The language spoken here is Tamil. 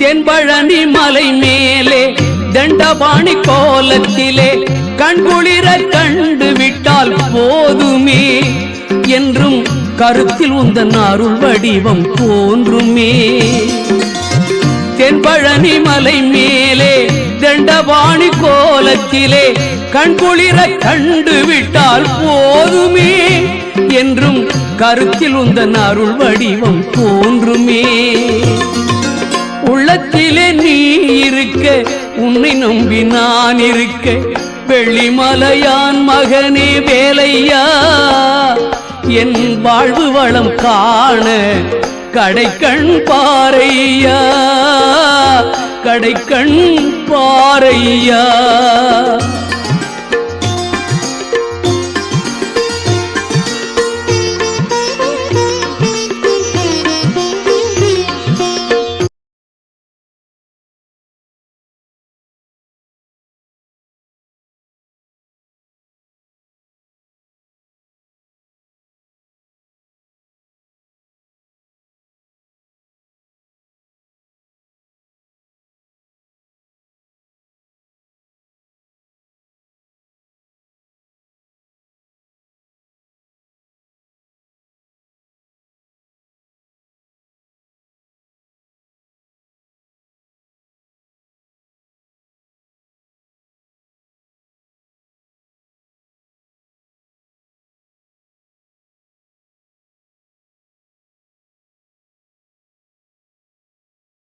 தென்பழனி மலை மேலே தண்டபாணி கோலத்திலே கண்குளிர கண்டு விட்டால் போதுமே என்றும் கருத்தில் உந்தன் அருள் வடிவம் தோன்றுமே. தென்பழனி மலை மேலே தண்டபாணி கோலத்திலே கண்குளிர கண்டு விட்டால் போதுமே என்றும் கருத்தில் உந்தன் அருள் வடிவம் தோன்றுமே. உள்ளத்திலே நீ இருக்க உன்னை நம்பி நான் இருக்க வெள்ளிமலையான் மகனே வேலையா என் வாழ்வு வளம் காண கடைக்கண் பாரையா கடைக்கண் பாரையா.